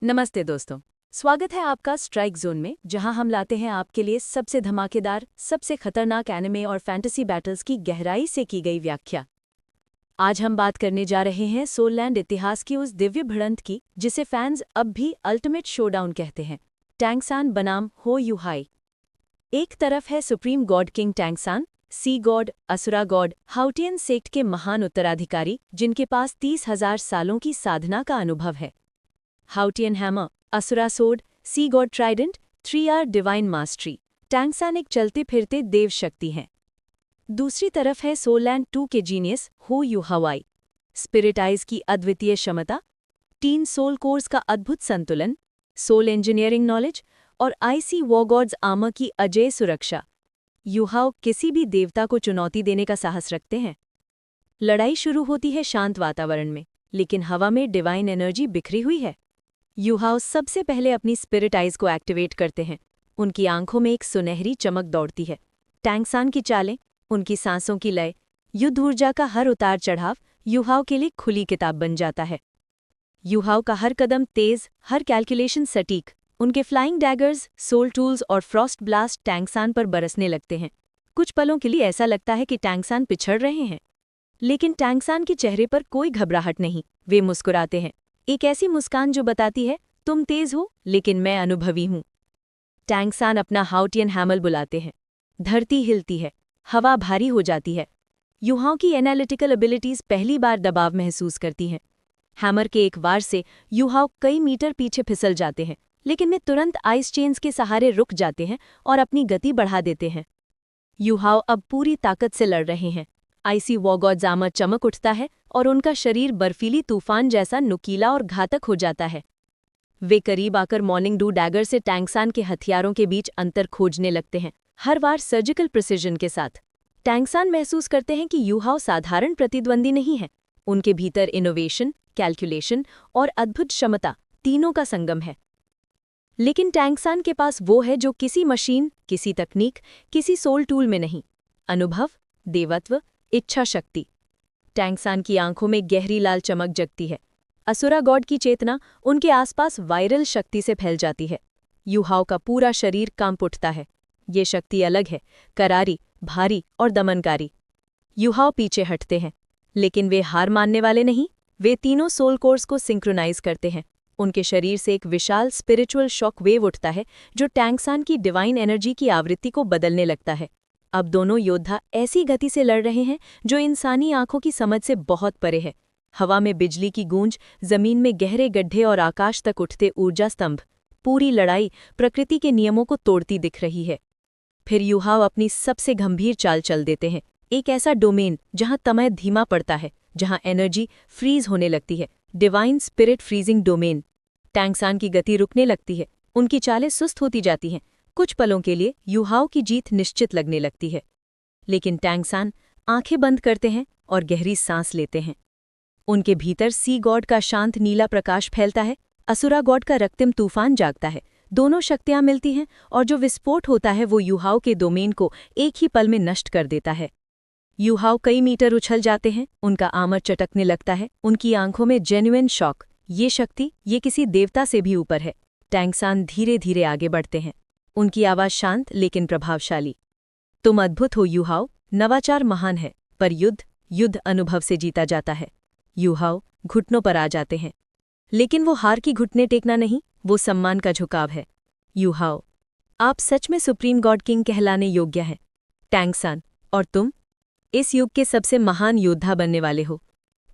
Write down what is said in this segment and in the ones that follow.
नमस्ते दोस्तों। स्वागत है आपका स्ट्राइक जोन में, जहां हम लाते हैं आपके लिए सबसे धमाकेदार, सबसे खतरनाक एनिमे और फैंटेसी बैटल्स की गहराई से की गई व्याख्या। आज हम बात करने जा रहे हैं सोल लैंड इतिहास की उस दिव्य भिड़ंत की जिसे फैंस अब भी अल्टीमेट शोडाउन कहते हैं, टैंगसान बनाम हो यूहाई। एक तरफ है सुप्रीम गॉड किंग टैंगसान, सी गॉड, असुरा गॉड, हाउटियन सेक्ट के महान उत्तराधिकारी जिनके पास 30,000 सालों की साधना का अनुभव है। हाउटियन hammer, Asura sword, sea god trident, 3R divine mastery, Tang San एक चलते फिरते देव शक्ति हैं। दूसरी तरफ है सोलैंड 2 के जीनियस हो यूहाई, स्पिरिट आइज की अद्वितीय क्षमता, 3 सोल कोर्स का अद्भुत संतुलन, सोल इंजीनियरिंग नॉलेज और आईसी वॉगॉड्स आर्मर की अजेय सुरक्षा। यूहाओ किसी भी देवता को चुनौती देने का साहस रखते हैं। लड़ाई शुरू होती है शांत वातावरण में, लेकिन हवा में डिवाइन एनर्जी बिखरी हुई है। यूहाओ सबसे पहले अपनी स्पिरिट आइज को एक्टिवेट करते हैं। उनकी आंखों में एक सुनहरी चमक दौड़ती है। टैंगसान की चालें, उनकी सांसों की लय, युद्ध ऊर्जा का हर उतार चढ़ाव यूहाओ के लिए खुली किताब बन जाता है। यूहाओ का हर कदम तेज, हर कैलकुलेशन सटीक। उनके फ्लाइंग डैगर्स, सोल टूल्स और फ्रॉस्ट ब्लास्ट टैंगसान पर बरसने लगते हैं। कुछ पलों के लिए ऐसा लगता है कि टैंगसान पिछड़ रहे हैं, लेकिन टैंगसान के चेहरे पर कोई घबराहट नहीं। वे मुस्कुराते हैं, एक ऐसी मुस्कान जो बताती है, तुम तेज हो लेकिन मैं अनुभवी हूं। टैंगसान अपना हाउटियन हैमर बुलाते हैं। धरती हिलती है, हवा भारी हो जाती है। यूहाओ की एनालिटिकल एबिलिटीज पहली बार दबाव महसूस करती हैं। हैमर के एक वार से यूहाओ कई मीटर पीछे फिसल जाते हैं, लेकिन वे तुरंत आइस चेन्स के सहारे रुक जाते हैं और अपनी गति बढ़ा देते हैं। यूहाओ अब पूरी ताकत से लड़ रहे हैं। आईसी वॉगॉड्स आर्मर चमक उठता है और उनका शरीर बर्फीली तूफान जैसा नुकीला और घातक हो जाता है। वे करीब आकर मॉर्निंग डू डैगर से टैंगसान के हथियारों के बीच अंतर खोजने लगते हैं, हर बार सर्जिकल प्रिसिजन के साथ। टैंगसान महसूस करते हैं कि यूहाओ साधारण प्रतिद्वंदी नहीं है। उनके भीतर इनोवेशन, कैलकुलेशन और अद्भुत क्षमता तीनों का संगम है। लेकिन टैंगसान के पास वो है जो किसी मशीन, किसी तकनीक, किसी सोल टूल में नहीं: अनुभव, देवत्व, इच्छा शक्ति। टैंगसान की आंखों में गहरी लाल चमक जगती है। असुरा गॉड की चेतना उनके आसपास वायरल शक्ति से फैल जाती है। यूहाओ का पूरा शरीर कांप उठता है। ये शक्ति अलग है, करारी, भारी और दमनकारी। यूहाओ पीछे हटते हैं, लेकिन वे हार मानने वाले नहीं। वे तीनों सोल कोर्स को सिंक्रोनाइज करते हैं। उनके शरीर से एक विशाल स्पिरिचुअल शॉक वेव उठता है जो टैंगसान की डिवाइन एनर्जी की आवृत्ति को बदलने लगता है। अब दोनों योद्धा ऐसी गति से लड़ रहे हैं जो इंसानी आंखों की समझ से बहुत परे है। हवा में बिजली की गूंज, जमीन में गहरे गड्ढे और आकाश तक उठते ऊर्जा स्तंभ। पूरी लड़ाई प्रकृति के नियमों को तोड़ती दिख रही है। फिर यूहाओ अपनी सबसे गंभीर चाल चल देते हैं। एक ऐसा डोमेन जहां समय धीमा पड़ता है, जहां एनर्जी फ्रीज होने लगती है। Divine spirit freezing domain. Tang San की गति रुकने लगती है, उनकी चालें सुस्त होती जाती हैं। कुछ पलों के लिए यूहाओ की जीत निश्चित लगने लगती है, लेकिन टैंगसान आंखें बंद करते हैं और गहरी सांस लेते हैं। उनके भीतर सी गॉड का शांत नीला प्रकाश फैलता है, असुरा गॉड का रक्तिम तूफान जागता है। दोनों शक्तियां मिलती हैं और जो विस्फोट होता है वो यूहाओ के डोमेन को एक ही पल में नष्ट कर देता है। यूहाओ कई मीटर उछल जाते हैं, उनका आर्मर चटकने लगता है, उनकी आंखों में जेन्युइन शॉक। ये शक्ति, ये किसी देवता से भी ऊपर है। टैंगसान धीरे धीरे आगे बढ़ते हैं, उनकी आवाज शांत लेकिन प्रभावशाली। तुम अद्भुत हो यूहाओ, नवाचार महान है, पर युद्ध अनुभव से जीता जाता है। यूहाओ घुटनों पर आ जाते हैं, लेकिन वो हार की घुटने टेकना नहीं, वो सम्मान का झुकाव है। यूहाओ, आप सच में सुप्रीम गॉड किंग कहलाने योग्य हैं। टैंगसान, और तुम इस युग के सबसे महान योद्धा बनने वाले हो।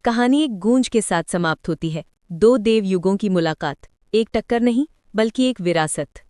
कहानी एक गूंज के साथ समाप्त होती है। दो देव युगों की मुलाकात, एक टक्कर नहीं बल्कि एक विरासत।